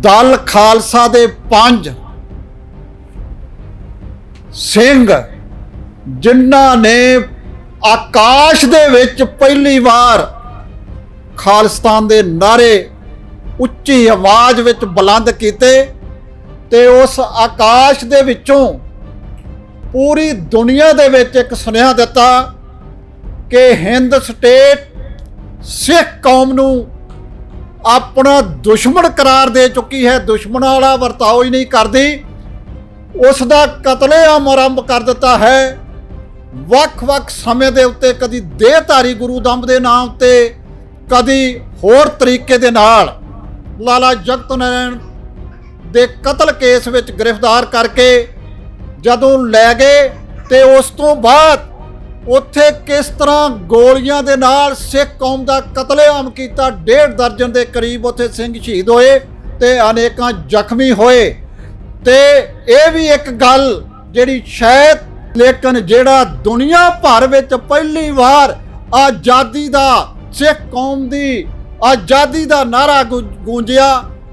दल खालसा दे 5 सिंह जिन्हां ने आकाश दे विच पहली बार खालिस्तान दे नारे उच्ची आवाज़ विच बुलंद कीते ते उस आकाश दे विचों पूरी दुनिया दे विच एक सुनेहा दिता कि हिंद स्टेट सिख कौम नूं अपना दुश्मन करार दे चुकी है, दुश्मन वाला वरताओ ही नहीं करती, उसका कतलेआम आरंभ कर दिता है। ਵੱਖ-ਵੱਖ समय ਦੇ ਉੱਤੇ कदी देहधारी गुरु दंब ਦੇ नाम ਤੇ कदी होर तरीके ਦੇ ਨਾਲ लाला जगत नारायण ਦੇ कतल केस ਵਿੱਚ गिरफ्तार करके ਜਦੋਂ ਲੈ गए ਤੇ ਉਸ ਤੋਂ ਬਾਅਦ ਉੱਥੇ किस तरह गोलियां ਦੇ ਨਾਲ सिख कौम ਦਾ कतलेआम ਕੀਤਾ। 1.5 ਦਰਜਨ ਦੇ करीब ਉੱਥੇ ਸਿੰਘ शहीद होए ਤੇ अनेकां ਜ਼ਖਮੀ होए। ਤੇ ਇਹ ਵੀ ਇੱਕ ਗੱਲ ਜਿਹੜੀ ਸ਼ਾयद लेकिन जेड़ा दुनिया भर विच पहली बार आज़ादी दा सिख कौम दी आज़ादी दा नारा गूंजिया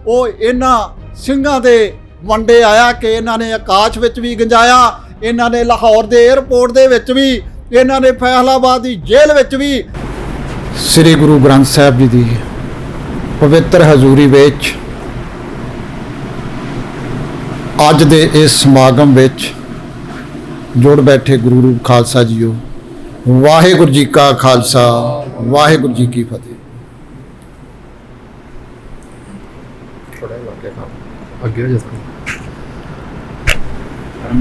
वो इन्हां सिंघां दे वंडे आया कि इन्हां ने आकाश विच भी गंजाया, इन्हां ने लाहौर दे एयरपोर्ट दे विच भी, इन्हां ने फैसलाबाद दी जेल विच भी। श्री गुरु ग्रंथ साहिब जी दी पवित्र हजूरी विच अज दे इस समागम विच जुड़ बैठे गुरु रूप खालसा जीओ। वाहिगुरू जी का खालसा, वाहिगुरू जी की फतेह।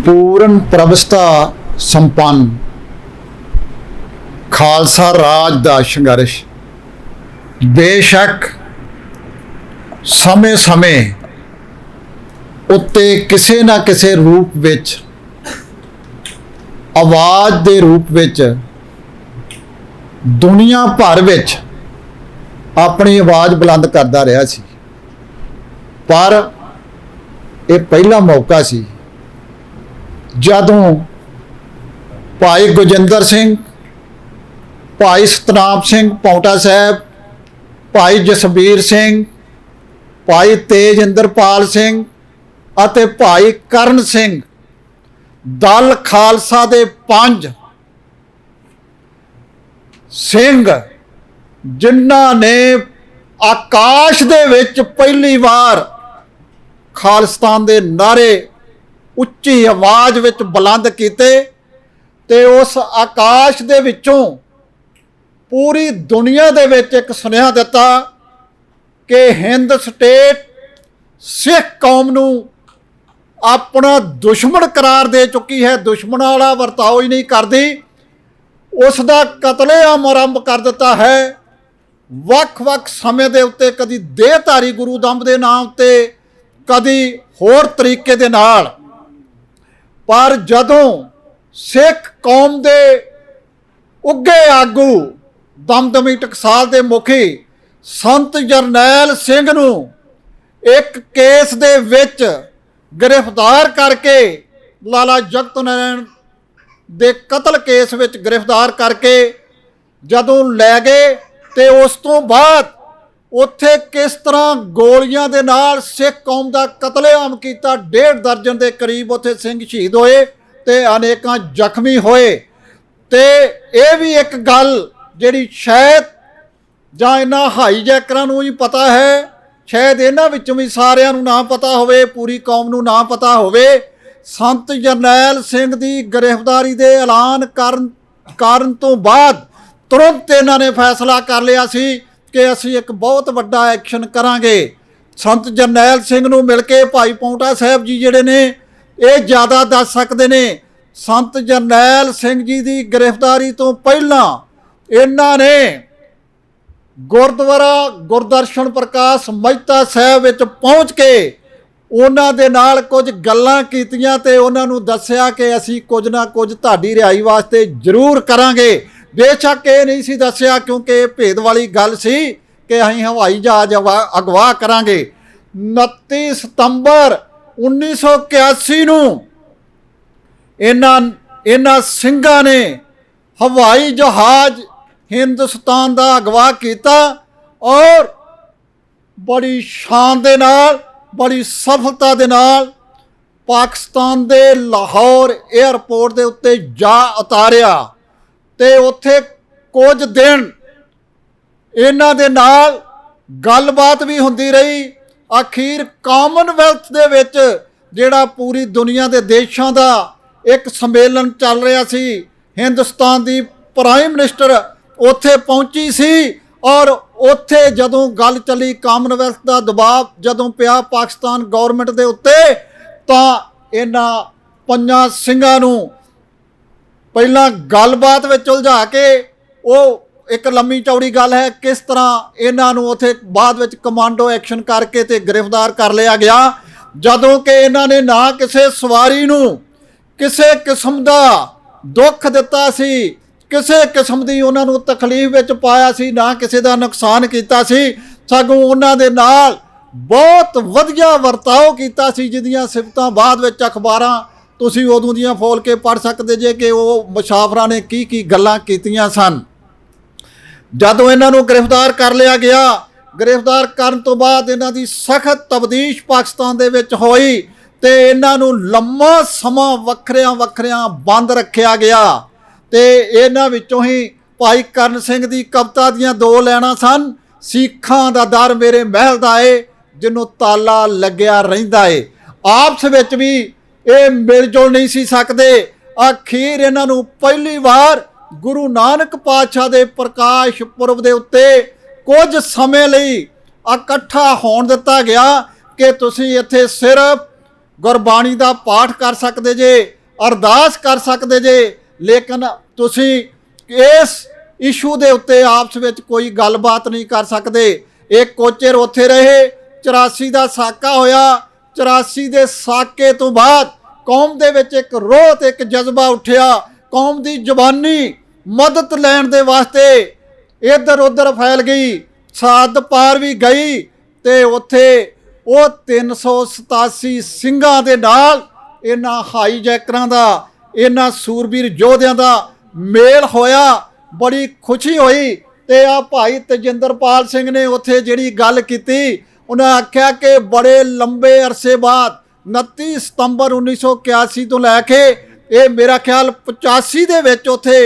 पूर्ण प्रवस्था संपन्न खालसा राज दा संघर्ष बेशक समय समय उत्ते किसी ना किसी रूप विच आवाज़ दे रूप विच दुनिया भर विच अपनी आवाज़ बुलंद करता रहा सी। पर यह पहला मौका सी जदों भाई गुरजिंदर सिंह, भाई सतनाम सिंह पौंटा साहब, भाई जसबीर सिंह, भाई तेजिंदरपाल सिंह अते भाई करण सिंह दल खालसा दे 5 सिंह जिन्हां ने आकाश दे विच पहली बार खालिस्तान दे नारे उच्ची आवाज़ विच बुलंद कीते ते उस आकाश दे विचों पूरी दुनिया दे विच एक सुनेहा दिता कि हिंद स्टेट सिख कौम नूं अपना दुश्मन करार दे चुकी है, दुश्मन वाला वरताओ ही नहीं करती, उसका कतलेआम आरंभ कर दिता है। ਵੱਖ-ਵੱਖ समय ਦੇ ਉੱਤੇ कदी देहधारी गुरु दंब ਦੇ नाम ਤੇ कदी होर तरीके ਦੇ ਨਾਲ। पर जदों सिख कौम ਦੇ ਉੱਗੇ आगू दमदमी टकसाल ਦੇ मुखी संत जरनैल सिंह ਨੂੰ एक केस ਦੇ ਵਿੱਚ गिरफ्तार करके लाला जगत नारायण दे कतल केस विच गिरफ्तार करके जदों लै गए ते उस तो बाद उत्थे किस तरह गोलियां दे नाल सिख कौम दा कतलेआम कीता। 1.5 दर्जन दे करीब उत्थे सिंह शहीद होए ते अनेकां ਜ਼ਖਮੀ होए। ते यह भी एक गल जिहड़ी शायद जां इन्हां हाईजैकरां नूं ही पता है, शायद इन्हां विचों भी सारिਆਂ ਨੂੰ ना पता होवे, पूरी कौम नूं ना पता होवे। संत जरनैल सिंह दी गिरफ्तारी दे ऐलान कारण तो बाद तुरंत इन्हां ने फैसला कर लिया सी कि असीं एक बहुत वड्डा एक्शन करांगे। संत जरनैल सिंह नूं मिल के भाई पौंटा साहब जी जिहड़े ने ये ज़्यादा दस सकते ने। संत जरनैल सिंह जी की गिरफ्तारी तो पहला इन्हां ने गुरुद्वारा गुरदर्शन प्रकाश मਹਿਤਾ ਸਾਹਿਬ ਵਿੱਚ पहुँच के ਉਹਨਾਂ ਦੇ ਨਾਲ ਕੁਝ ਗੱਲਾਂ ਕੀਤੀਆਂ ਤੇ ਉਹਨਾਂ ਨੂੰ ਦੱਸਿਆ ਕਿ ਅਸੀਂ ਕੁਝ ਨਾ ਕੁਝ ਤੁਹਾਡੀ ਰਿਹਾਈ ਵਾਸਤੇ ਜ਼ਰੂਰ ਕਰਾਂਗੇ। ਬੇਸ਼ੱਕ ਇਹ ਨਹੀਂ ਸੀ ਦੱਸਿਆ ਕਿਉਂਕਿ ਇਹ ਭੇਦ ਵਾਲੀ ਗੱਲ ਸੀ ਕਿ ਅਸੀਂ ਹਵਾਈ ਜਹਾਜ਼ ਅਗਵਾ ਕਰਾਂਗੇ। 29 ਸਤੰਬਰ 1981 ਨੂੰ ਇਹਨਾਂ ਸਿੰਘਾਂ ਨੇ ਹਵਾਈ ਜਹਾਜ਼ हिंदुस्तान का अगवा किया और बड़ी शान दे नाल बड़ी सफलता दे नाल पाकिस्तान दे लाहौर एयरपोर्ट के उत्ते जा उतारिया ते उत्थे कुछ दिन इन्हां दे नाल गलबात भी हुंदी रही। आखिर कामनवैल्थ दे विच जिहड़ा पूरी दुनिया के देशों का एक संमेलन चल रहा सी, हिंदुस्तान की प्राइम मिनिस्टर उत्थे पहुंची सी और उत्थे जदों गल चली कामनवैल्थ का दबाव जदों पिया पाकिस्तान गौरमेंट के उत्ते तां इन्हां पंजां ਸਿੰਘਾਂ ਨੂੰ ਪਹਿਲਾਂ गलबात विच उलझा के वो एक लम्मी चौड़ी गल है किस तरह इन्हां नूं उत्थे बाद विच कमांडो एक्शन करके ते गिरफ्तार कर लिया गया, जदों कि इन्हां ने ना किसी सवारी नूं किसी किस्म का दुख दिता सी, किसी किस्म की उन्हां नूं तकलीफ विच पाया सी, ना किसी का नुकसान कीता सी, सगों उन्हां दे नाल बहुत वधिया वरताओ कीता सी, जिहदियां सिफतां बाद विच अखबारां तुसीं उदों दियां फोल के पढ़ सकदे जे कि वो मुसाफरां ने की गल्लां कीतियां सन। जदों इन्हां नूं गिरफ्तार कर लिया गया, गिरफ्तार करन तो बाद इन्हां दी सख्त तबदीश पाकिस्तान दे विच होई ते इन्हां नूं लम्मा समां वखरियां बंद रखिया गया ते इन्हां विचों ही भाई करण सिंह दी कविता दीयां दो लाइनां सन, सिखां दा दर मेरे महल दा ए जिन्नों ताला लग्या रहिंदा ए। आपस विच भी ये मिल जुल नहीं सी सकदे। आखिर इन्हां नूं पहली बार गुरु नानक पातशाह दे प्रकाश पुरब दे उत्ते कुछ समय लई इकट्ठा होण दिता गया कि तुसीं इत्थे सिर्फ गुरबाणी दा पाठ कर सकदे जे, अरदास कर सकदे जे, लेकिन तुसीं इस इशू दे उत्ते आपस विच कोई गलबात नहीं कर सकदे। एक कुछ चिर उत्थे रहे, 84 दा साका होया, 84 दे साके तो बाद कौम दे विच एक रोह ते एक जज्बा उठिया, कौम दी जवानी मदद लैण दे वास्ते इधर उधर फैल गई, साद पार भी गई ते उत्थे वो 387 ਸਿੰਘਾਂ दे नाल इन्हां हाईजैकरां दा इन्हां सूरबीर योद्धियां दा मेल होया, बड़ी खुशी हुई। ते आ भाई तजिंदरपाल सिंह ने उत्थे जिहड़ी गल कीती, उन्हें आख्या कि बड़े लंबे अरसे बाद 29 सितंबर 1981 तो लैके ये मेरा ख्याल 85 दे विच उत्थे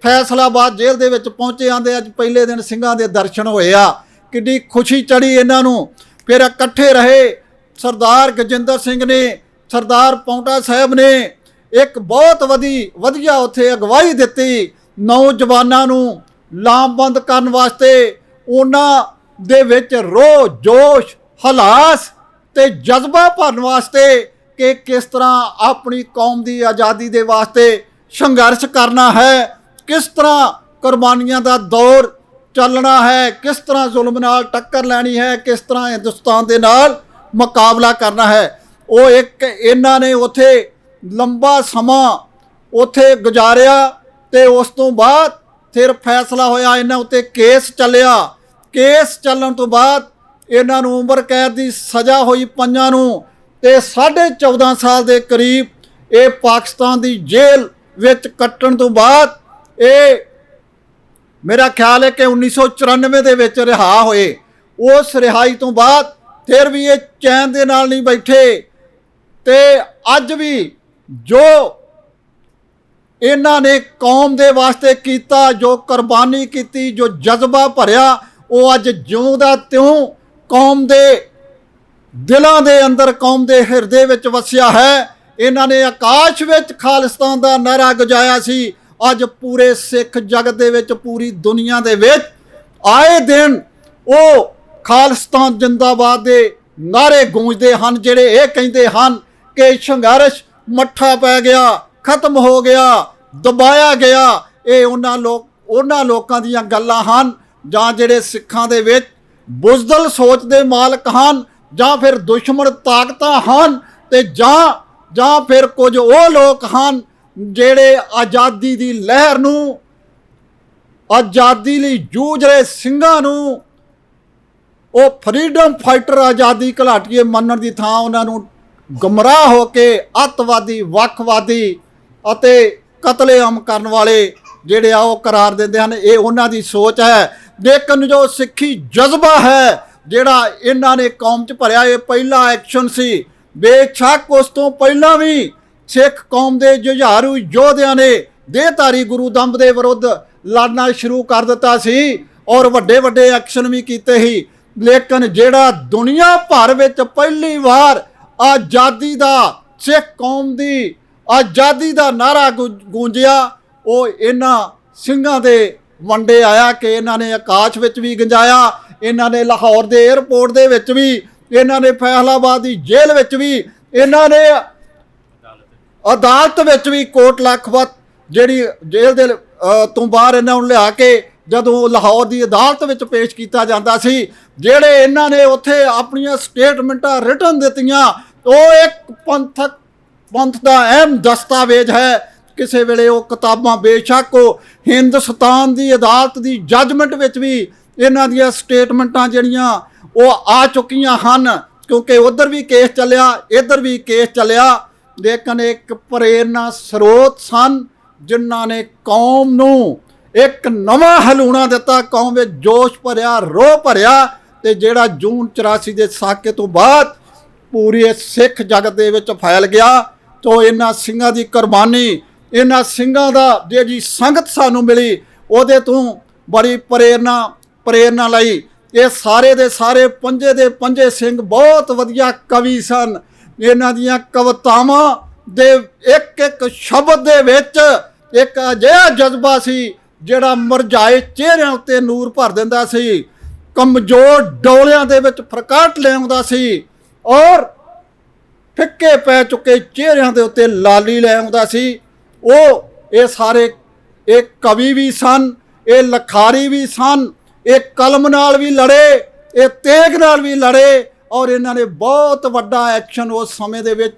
फैसलाबाद जेल दे विच पहुंचे, आंदे अज पहले दिन ਸਿੰਘਾਂ दे दर्शन होए आ, किड्डी खुशी चढ़ी इन्हां नूं। फिर इकट्ठे रहे सरदार गजिंदर सिंह ने, सरदार पौंटा साहब ने एक बहुत वधिया उत्थे अगवाई दित्ती नौजवानां नूं लामबंद करन वास्ते, उन्हां दे विच रोह जोश हलास ते जज्बा भरन वास्ते कि किस तरह अपनी कौम की आज़ादी के वास्ते संघर्ष करना है, किस तरह कुर्बानियां का दौर चलना है, किस तरह जुल्म नाल टक्कर लैनी है, किस तरह हिंदुस्तान के नाल मुकाबला करना है। वो एक इन्हां ने उत्थे लंबा समा उत्थे गुजारिया ते उस तो बाद फिर फैसला होया, इन्हां उत्ते केस चलिया, केस चलण तो बाद इन्हां नूं उम्र कैद की सज़ा हुई पंजां नूं ते 14.5 साल के करीब ये पाकिस्तान की जेल विच कट्टण तो बाद ये मेरा ख्याल है कि 1994 दे विच रिहा होए। उस रिहाई तो बाद फिर भी ये चैन दे नाल नहीं बैठे ते अज भी जो इन्हां ने कौम दे वास्ते कीता, जो कुर्बानी की, जो जज्बा भरिया, वो अज ज्यों दा त्यों कौम दे दिलों दे अंदर, कौम दे हिरदे विच वसिया है। इन्हां ने आकाश विच खालिस्तान दा नारा गुजाया सी, अज पूरे सिख जगत दे विच, पूरी दुनिया दे विच आए दिन वो खालिस्तान जिंदाबाद दे नारे गूंजते हैं, जिहड़े ये कहते हैं कि संघर्ष मट्ठा पै गया, खत्म हो गया, दबाया गया। ये उन्हां लोकां दीयां गल्लां हन जां जिहड़े सिखां दे विच बुज़दल सोच दे मालक हन, जां फिर दुश्मन ताकतां हन, ते जां फिर कुछ वो लोग हन ਜਿਹੜੇ आज़ादी की लहर नूं, आज़ादी लई जूझ रहे ਸਿੰਘਾਂ ਨੂੰ वो फ्रीडम फाइटर आज़ादी घलाटीए मनण की थां उन्हां नूं गुमराह हो के अतवादी, वखवादी अते कतलेआम करन वाले जिहड़े आ वो करार दिंदे हन। ये उन्हां दी सोच है, लेकिन जो सिੱਖੀ जज्बा है ਜਿਹੜਾ ਇਹਨਾਂ ਨੇ ਕੌਮ 'ਚ ਭਰਿਆ, ਇਹ ਪਹਿਲਾ ਐਕਸ਼ਨ ਸੀ। ਬੇਸ਼ੱਕ ਉਸ ਤੋਂ ਪਹਿਲਾਂ ਵੀ ਸਿੱਖ ਕੌਮ ਦੇ ਜੁਝਾਰੂ ਯੋਧਿਆਂ ਨੇ ਦੇਹਧਾਰੀ ਗੁਰੂ ਦੰਬ ਦੇ ਵਿਰੁੱਧ ਲੜਨਾ ਸ਼ੁਰੂ ਕਰ ਦਿੱਤਾ ਸੀ ਔਰ ਵੱਡੇ ਵੱਡੇ ਐਕਸ਼ਨ ਵੀ ਕੀਤੇ ਸੀ। ਲੇਕਿਨ ਜਿਹੜਾ ਦੁਨੀਆ ਭਰ ਵਿੱਚ ਪਹਿਲੀ ਵਾਰ ਆਜ਼ਾਦੀ ਦਾ, ਸਿੱਖ ਕੌਮ ਦੀ ਆਜ਼ਾਦੀ ਦਾ ਨਾਰਾ ਗੂੰਜਿਆ, ਉਹ ਇਹਨਾਂ ਸਿੰਘਾਂ ਦੇ ਵੰਡੇ ਆਇਆ ਕਿ ਇਹਨਾਂ ਨੇ ਆਕਾਸ਼ ਵਿੱਚ ਵੀ ਗੰਜਾਇਆ, ਇਹਨਾਂ ਨੇ ਲਾਹੌਰ ਦੇ 에ਅਰਪੋਰਟ ਦੇ ਵਿੱਚ ਵੀ, ਇਹਨਾਂ ਨੇ ਫੈਸਲਾਬਾਦ ਦੀ ਜੇਲ੍ਹ ਵਿੱਚ ਵੀ, ਇਹਨਾਂ ਨੇ ਅਦਾਲਤ ਵਿੱਚ ਵੀ, ਕੋਟ ਲਖਪਤ ਜਿਹੜੀ ਜੇਲ੍ਹ ਦੇ ਤੋਂ ਬਾਹਰ ਇਹਨਾਂ ਨੂੰ ਲਿਆ ਕੇ ਜਦੋਂ ਲਾਹੌਰ ਦੀ ਅਦਾਲਤ ਵਿੱਚ ਪੇਸ਼ ਕੀਤਾ ਜਾਂਦਾ ਸੀ, ਜਿਹੜੇ ਇਹਨਾਂ ਨੇ ਉੱਥੇ ਆਪਣੀਆਂ ਸਟੇਟਮੈਂਟਾਂ ਰਿਟਨ ਦਿੱਤੀਆਂ, ਉਹ ਇੱਕ ਪੰਥ ਦਾ ਅਹਿਮ ਦਸਤਾਵੇਜ਼ ਹੈ। ਕਿਸੇ ਵੇਲੇ ਉਹ ਕਿਤਾਬਾਂ ਬੇਸ਼ੱਕ ਉਹ ਹਿੰਦੁਸਤਾਨ ਦੀ ਅਦਾਲਤ ਦੀ ਜੱਜਮੈਂਟ ਵਿੱਚ ਵੀ ਇਹਨਾਂ ਦੀਆਂ ਸਟੇਟਮੈਂਟਾਂ ਜਿਹੜੀਆਂ ਉਹ ਆ ਚੁੱਕੀਆਂ ਹਨ, ਕਿਉਂਕਿ ਉੱਧਰ ਵੀ ਕੇਸ ਚੱਲਿਆ, ਇੱਧਰ ਵੀ ਕੇਸ ਚੱਲਿਆ। ਲੇਕਿਨ ਇੱਕ ਪ੍ਰੇਰਨਾ ਸਰੋਤ ਸਨ ਜਿਨ੍ਹਾਂ ਨੇ ਕੌਮ ਨੂੰ ਇੱਕ ਨਵਾਂ ਹਲੂਣਾ ਦਿੱਤਾ, ਕੌਮ ਵਿੱਚ ਜੋਸ਼ ਭਰਿਆ, ਰੋਹ ਭਰਿਆ। ਤੇ ਜਿਹੜਾ ਜੂਨ 84 ਦੇ ਸਾਕੇ ਤੋਂ ਬਾਅਦ ਪੂਰੇ ਸਿੱਖ ਜਗਤ ਦੇ ਵਿੱਚ ਫੈਲ ਗਿਆ। ਤੋ ਇਹਨਾਂ ਸਿੰਘਾਂ ਦੀ ਕੁਰਬਾਨੀ, ਇਹਨਾਂ ਸਿੰਘਾਂ ਦਾ ਜਿਹੜੀ ਸੰਗਤ ਸਾਨੂੰ ਮਿਲੀ, ਉਹਦੇ ਤੋਂ ਬੜੀ ਪ੍ਰੇਰਨਾ ਲਈ। ਇਹ ਸਾਰੇ ਦੇ ਸਾਰੇ ਪੰਜੇ ਦੇ ਪੰਜੇ ਸਿੰਘ ਬਹੁਤ ਵਧੀਆ ਕਵੀ ਸਨ। ਇਹਨਾਂ ਦੀਆਂ ਕਵਿਤਾਵਾਂ ਦੇ ਇੱਕ ਇੱਕ ਸ਼ਬਦ ਦੇ ਵਿੱਚ ਇੱਕ ਅਜਿਹਾ ਜਜ਼ਬਾ ਸੀ ਜਿਹੜਾ ਮੁਰਝਾਏ ਚਿਹਰਿਆਂ ਉੱਤੇ ਨੂਰ ਭਰ ਦਿੰਦਾ ਸੀ, ਕਮਜ਼ੋਰ ਡੋਲਿਆਂ ਦੇ ਵਿੱਚ ਪ੍ਰਕਾਟ ਲਿਆਉਂਦਾ ਸੀ ਔਰ ਫਿੱਕੇ ਪੈ ਚੁੱਕੇ ਚਿਹਰਿਆਂ ਦੇ ਉੱਤੇ ਲਾਲੀ ਲੈ ਆਉਂਦਾ ਸੀ। ਇਹ ਸਾਰੇ ਇਹ ਕਵੀ ਵੀ ਸਨ, ਇਹ ਲਖਾਰੀ ਵੀ ਸਨ, ਇਹ ਕਲਮ ਨਾਲ ਵੀ ਲੜੇ, ਇਹ ਤੇਗ ਨਾਲ ਵੀ ਲੜੇ ਔਰ ਇਹਨਾਂ ਨੇ ਬਹੁਤ ਵੱਡਾ ਐਕਸ਼ਨ ਉਸ ਸਮੇਂ ਦੇ ਵਿੱਚ,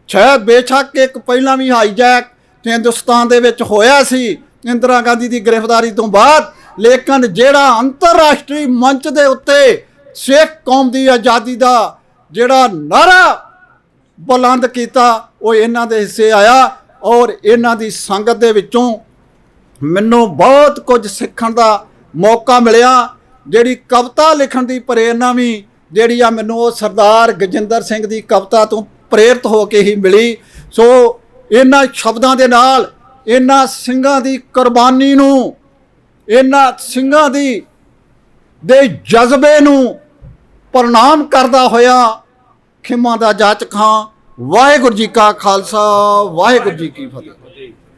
ਸ਼ਾਇਦ ਬੇਸ਼ੱਕ ਇੱਕ ਪਹਿਲਾਂ ਵੀ ਹਾਈਜੈਕ ਹਿੰਦੁਸਤਾਨ ਦੇ ਵਿੱਚ ਹੋਇਆ ਸੀ ਇੰਦਰਾ ਗਾਂਧੀ ਦੀ ਗ੍ਰਿਫਤਾਰੀ ਤੋਂ ਬਾਅਦ, ਲੇਕਿਨ ਜਿਹੜਾ ਅੰਤਰਰਾਸ਼ਟਰੀ ਮੰਚ ਦੇ ਉੱਤੇ ਸਿੱਖ ਕੌਮ ਦੀ ਆਜ਼ਾਦੀ ਦਾ ਜਿਹੜਾ ਨਾਰਾ ਬੁਲੰਦ ਕੀਤਾ, ਉਹ ਇਹਨਾਂ ਦੇ ਹਿੱਸੇ ਆਇਆ ਔਰ ਇਹਨਾਂ ਦੀ ਸੰਗਤ ਦੇ ਵਿੱਚੋਂ ਮੈਨੂੰ ਬਹੁਤ ਕੁਝ ਸਿੱਖਣ ਦਾ ਮੌਕਾ ਮਿਲਿਆ। ਜਿਹੜੀ ਕਵਿਤਾ ਲਿਖਣ ਦੀ ਪ੍ਰੇਰਨਾ ਵੀ ਜਿਹੜੀ ਆ ਮੈਨੂੰ ਉਹ ਸਰਦਾਰ ਗਜਿੰਦਰ ਸਿੰਘ ਦੀ ਕਵਿਤਾ ਤੋਂ ਪ੍ਰੇਰਿਤ ਹੋ ਕੇ ਹੀ ਮਿਲੀ। ਸੋ ਇਹਨਾਂ ਸ਼ਬਦਾਂ ਦੇ ਨਾਲ ਇਹਨਾਂ ਸਿੰਘਾਂ ਦੀ ਕੁਰਬਾਨੀ ਨੂੰ, ਇਹਨਾਂ ਸਿੰਘਾਂ ਦੇ ਜਜ਼ਬੇ ਨੂੰ ਪ੍ਰਣਾਮ ਕਰਦਾ ਹੋਇਆ ਖਿਮਾ ਦਾ ਜਾਚਕ ਹਾਂ। ਵਾਹਿਗੁਰੂ ਜੀ ਕਾ ਖਾਲਸਾ, ਵਾਹਿਗੁਰੂ ਜੀ ਕੀ ਫਤਿਹ।